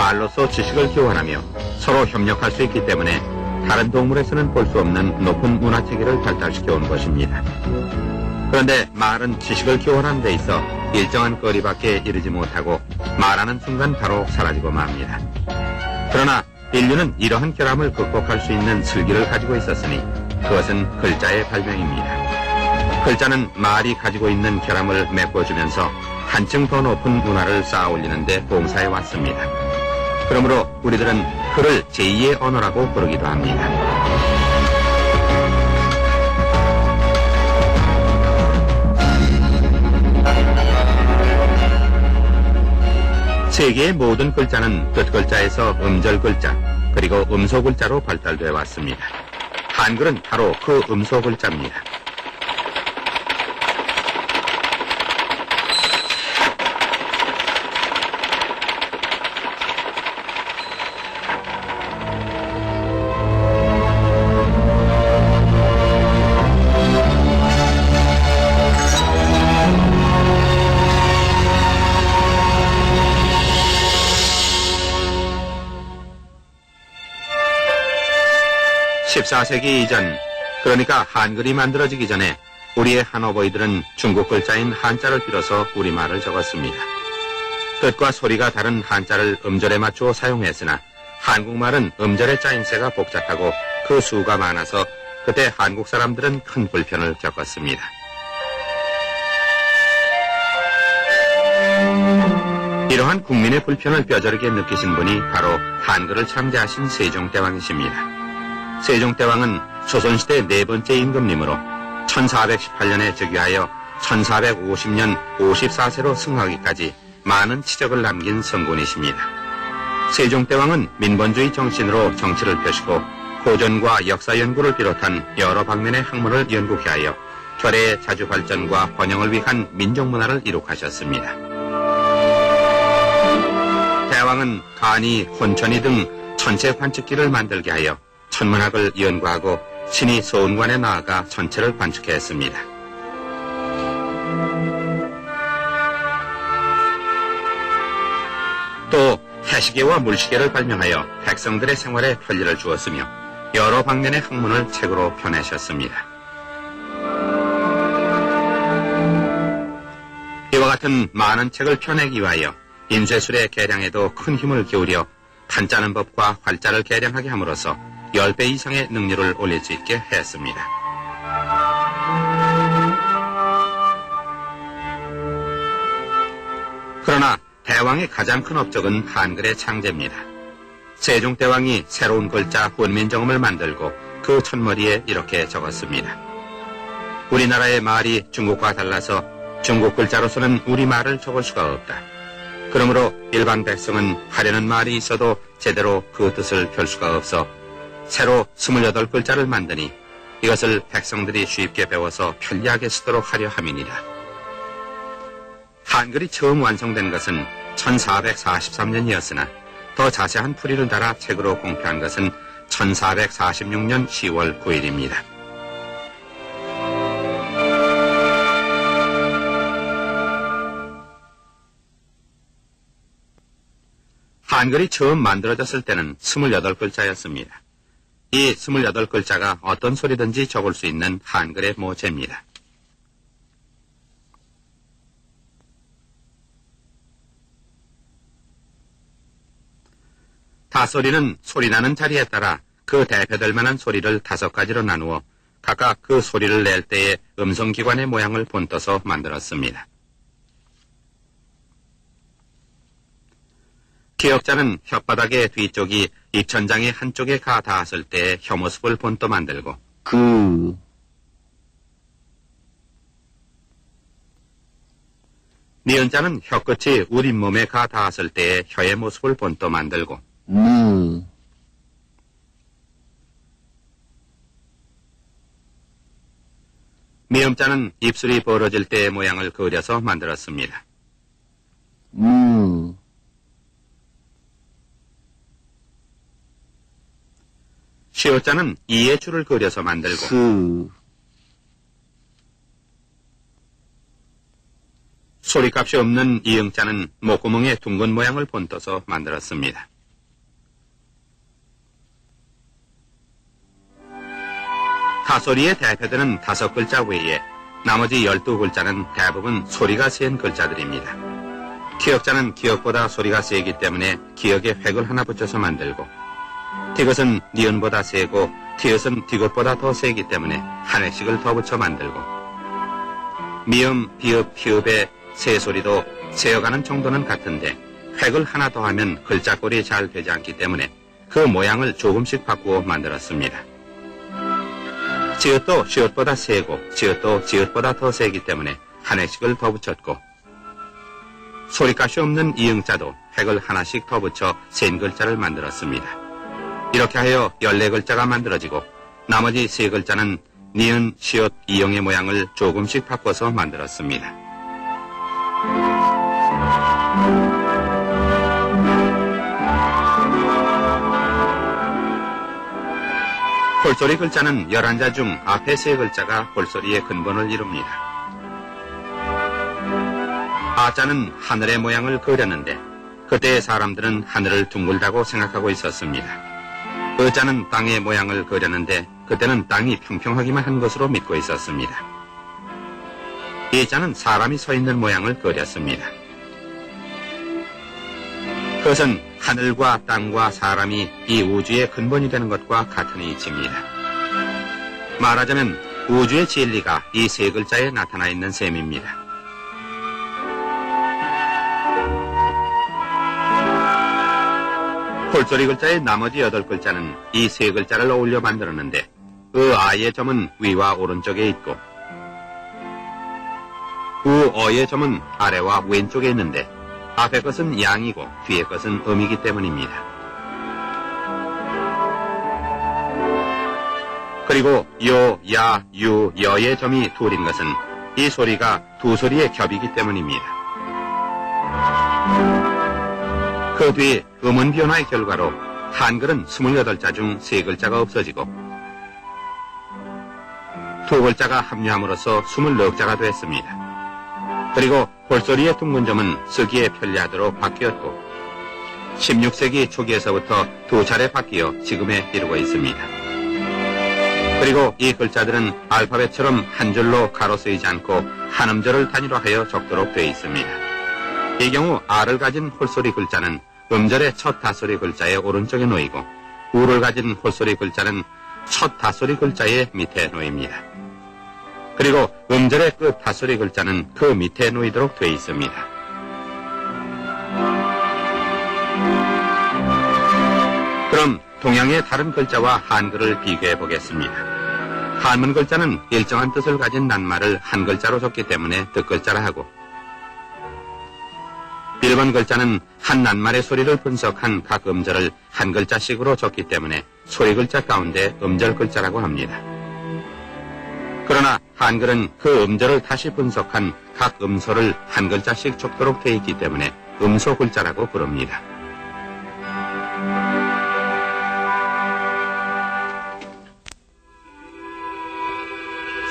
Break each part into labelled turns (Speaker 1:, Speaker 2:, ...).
Speaker 1: 말로써 지식을 교환하며 서로 협력할 수 있기 때문에 다른 동물에서는 볼 수 없는 높은 문화체계를 발달시켜 온 것입니다. 그런데 말은 지식을 교환하는 데 있어 일정한 거리밖에 이르지 못하고 말하는 순간 바로 사라지고 맙니다. 그러나 인류는 이러한 결함을 극복할 수 있는 슬기를 가지고 있었으니 그것은 글자의 발명입니다. 글자는 말이 가지고 있는 결함을 메꿔주면서 한층 더 높은 문화를 쌓아 올리는 데 봉사해 왔습니다. 그러므로 우리들은 글을 제2의 언어라고 부르기도 합니다. 세계의 모든 글자는 뜻글자에서 음절글자, 그리고 음소글자로 발달되어 왔습니다. 한글은 바로 그 음소글자입니다. (14세기) 이전, 그러니까 한글이 만들어지기 전에 우리의 한어버이들은 중국 글자인 한자를 빌어서 우리말을 적었습니다. 뜻과 소리가 다른 한자를 음절에 맞추어 사용했으나 한국말은 음절의 짜임새가 복잡하고 그 수가 많아서 그때 한국 사람들은 큰 불편을 겪었습니다. 이러한 국민의 불편을 뼈저리게 느끼신 분이 바로 한글을 창제하신 세종대왕이십니다. 세종대왕은 조선시대 네 번째 임금님으로 1418년에 즉위하여 1450년 54세로 승하기까지 많은 치적을 남긴 성군이십니다. 세종대왕은 민본주의 정신으로 정치를 펴시고 고전과 역사 연구를 비롯한 여러 방면의 학문을 연구하여 결의의 자주 발전과 번영을 위한 민족문화를 이룩하셨습니다. 대왕은 간이, 혼천이 등 천체 관측기를 만들게 하여 천문학을 연구하고 신이 소원관에 나아가 천체를 관측했습니다. 또 해시계와 물시계를 발명하여 백성들의 생활에 편리를 주었으며 여러 방면의 학문을 책으로 펴내셨습니다. 이와 같은 많은 책을 펴내기 위하여 인쇄술의 개량에도 큰 힘을 기울여 판짜는 법과 활자를 개량하게 함으로써 10배 이상의 능률을 올릴 수 있게 했습니다. 그러나 대왕의 가장 큰 업적은 한글의 창제입니다. 세종대왕이 새로운 글자 훈민정음을 만들고 그 첫머리에 이렇게 적었습니다. 우리나라의 말이 중국과 달라서 중국 글자로서는 우리말을 적을 수가 없다. 그러므로 일반 백성은 하려는 말이 있어도 제대로 그 뜻을 펼 수가 없어 새로 28글자를 만드니 이것을 백성들이 쉽게 배워서 편리하게 쓰도록 하려 함이니라. 한글이 처음 완성된 것은 1443년이었으나 더 자세한 풀이를 달아 책으로 공표한 것은 1446년 10월 9일입니다. 한글이 처음 만들어졌을 때는 28글자였습니다. 이 28글자가 어떤 소리든지 적을 수 있는 한글의 모체입니다. 다소리는 소리나는 자리에 따라 그 대표될 만한 소리를 5가지로 나누어 각각 그 소리를 낼 때의 음성기관의 모양을 본떠서 만들었습니다. 기역자는 혓바닥의 뒤쪽이 입천장의 한쪽에 가 닿았을 때의 혀모습을 본떠 만들고 니은자는 혀끝이 우리 몸에 가 닿았을 때의 혀의 모습을 본떠 만들고 미음자는 입술이 벌어질 때의 모양을 그려서 만들었습니다. 시옷자는 이의 줄을 그려서 만들고 소리값이 없는 이응자는 목구멍의 둥근 모양을 본떠서 만들었습니다. 타소리의 대표되는 5글자 외에 나머지 12글자는 대부분 소리가 센 글자들입니다. 기역자는 기역보다 소리가 세기 때문에 기역에 획을 하나 붙여서 만들고, 디귿은 니은보다 세고 티읕은 디귿보다 더 세기 때문에 한 획씩을 더 붙여 만들고, 미음, 비읍, 피읍의 세 소리도 세어가는 정도는 같은데 획을 하나 더 하면 글자꼴이 잘 되지 않기 때문에 그 모양을 조금씩 바꾸어 만들었습니다. 지읒도 시읒보다 세고 지읒도 지읒보다 더 세기 때문에 한 획씩을 더 붙였고, 소리값이 없는 이응자도 획을 하나씩 더 붙여 센 글자를 만들었습니다. 이렇게 하여 14글자가 만들어지고 나머지 3글자는 니은, 시읒, 이응의 모양을 조금씩 바꿔서 만들었습니다. 홀소리 글자는 11자 중 앞에 3글자가 홀소리의 근본을 이룹니다. 아자는 하늘의 모양을 그렸는데 그때의 사람들은 하늘을 둥글다고 생각하고 있었습니다. 어자는 땅의 모양을 그렸는데 그때는 땅이 평평하기만 한 것으로 믿고 있었습니다. 이자는 사람이 서 있는 모양을 그렸습니다. 그것은 하늘과 땅과 사람이 이 우주의 근본이 되는 것과 같은 이치입니다. 말하자면 우주의 진리가 이 3글자에 나타나 있는 셈입니다. 홀소리 글자의 나머지 8글자는 이 3글자를 어울려 만들었는데 아의 점은 위와 오른쪽에 있고 어의 점은 아래와 왼쪽에 있는데 앞의 것은 양이고 뒤의 것은 음이기 때문입니다. 그리고 요, 야, 유, 여의 점이 둘인 것은 이 소리가 두 소리의 겹이기 때문입니다. 그 뒤 음운 변화의 결과로 한글은 28자 중 3글자가 없어지고 2글자가 합류함으로써 24자가 되었습니다. 그리고 홀소리의 둥근점은 쓰기에 편리하도록 바뀌었고 16세기 초기에서부터 2차례 바뀌어 지금에 이르고 있습니다. 그리고 이 글자들은 알파벳처럼 한 줄로 가로 쓰이지 않고 한 음절을 단위로 하여 적도록 되어 있습니다. 이 경우 R을 가진 홀소리 글자는 음절의 첫 다소리 글자의 오른쪽에 놓이고 우를 가진 홀소리 글자는 첫 다소리 글자의 밑에 놓입니다. 그리고 음절의 끝 다소리 글자는 그 밑에 놓이도록 되어 있습니다. 그럼 동양의 다른 글자와 한글을 비교해 보겠습니다. 한문 글자는 일정한 뜻을 가진 낱말을 한 글자로 적기 때문에 뜻글자라 하고, 일본 글자는 한 낱말의 소리를 분석한 각 음절을 한 글자씩으로 적기 때문에 소리 글자 가운데 음절 글자라고 합니다. 그러나 한글은 그 음절을 다시 분석한 각 음소를 한 글자씩 적도록 되어 있기 때문에 음소 글자라고 부릅니다.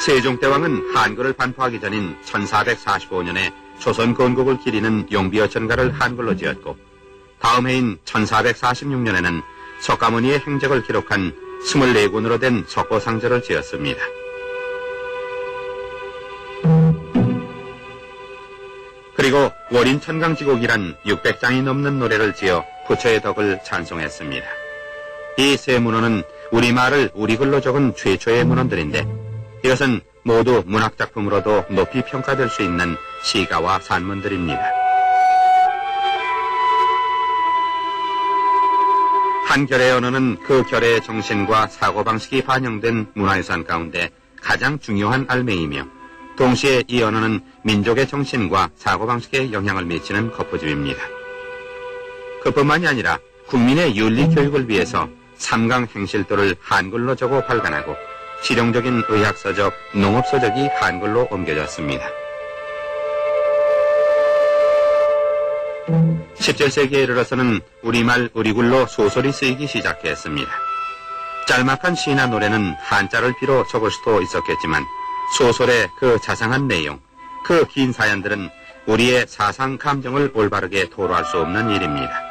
Speaker 1: 세종대왕은 한글을 반포하기 전인 1445년에 조선 건국을 기리는 용비어천가를 한글로 지었고, 다음 해인 1446년에는 석가모니의 행적을 기록한 24군으로 된 석고상절을 지었습니다. 그리고 월인천강지곡이란 600장이 넘는 노래를 지어 부처의 덕을 찬송했습니다. 이 세 문헌은 우리말을 우리글로 적은 최초의 문헌들인데 이것은 모두 문학작품으로도 높이 평가될 수 있는 시가와 산문들입니다. 한 결의 언어는 그 결의 정신과 사고방식이 반영된 문화유산 가운데 가장 중요한 알맹이며 동시에 이 언어는 민족의 정신과 사고방식에 영향을 미치는 거푸집입니다. 그뿐만이 아니라 국민의 윤리교육을 위해서 삼강행실도를 한글로 적어 발간하고 실용적인 의학서적, 농업서적이 한글로 옮겨졌습니다. 17세기에 이르러서는 우리말, 우리글로 소설이 쓰이기 시작했습니다. 짤막한 시나 노래는 한자를 비로 적을 수도 있었겠지만 소설의 그 자상한 내용, 그 긴 사연들은 우리의 사상 감정을 올바르게 토로할 수 없는 일입니다.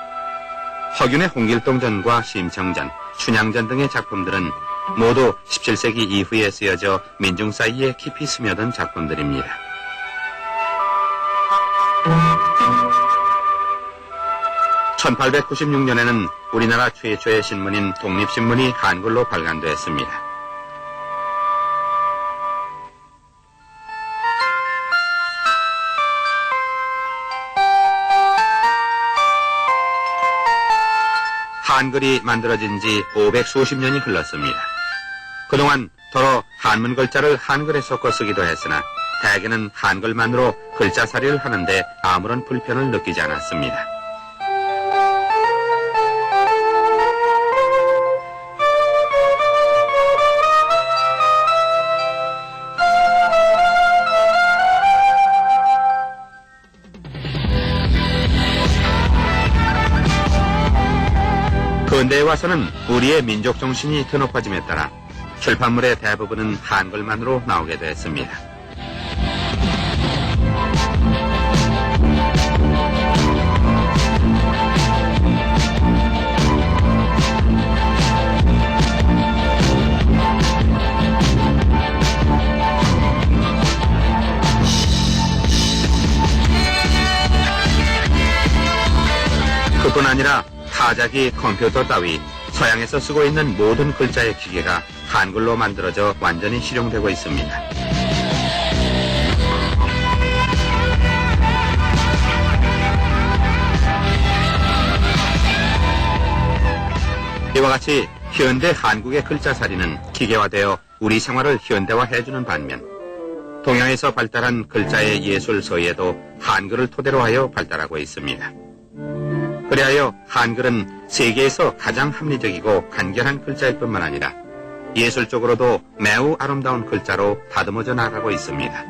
Speaker 1: 허균의 홍길동전과 심청전, 춘향전 등의 작품들은 모두 17세기 이후에 쓰여져 민중 사이에 깊이 스며든 작품들입니다. (1896년에는) 우리나라 최초의 신문인 독립신문이 한글로 발간되었습니다. 한글이 만들어진 지 500수십 년이 흘렀습니다. 그동안 더러 한문 글자를 한글에 섞어 쓰기도 했으나 대개는 한글만으로 글자살이를 하는데 아무런 불편을 느끼지 않았습니다. 근대에 와서는 우리의 민족 정신이 더 높아짐에 따라 출판물의 대부분은 한글만으로 나오게 됐습니다. 그뿐 아니라 타자기, 컴퓨터 따위 서양에서 쓰고 있는 모든 글자의 기계가 한글로 만들어져 완전히 실용되고 있습니다. 이와 같이 현대 한국의 글자살이는 기계화되어 우리 생활을 현대화해주는 반면 동양에서 발달한 글자의 예술 서예도 한글을 토대로 하여 발달하고 있습니다. 그리하여 한글은 세계에서 가장 합리적이고 간결한 글자일 뿐만 아니라 예술적으로도 매우 아름다운 글자로 다듬어져 나가고 있습니다.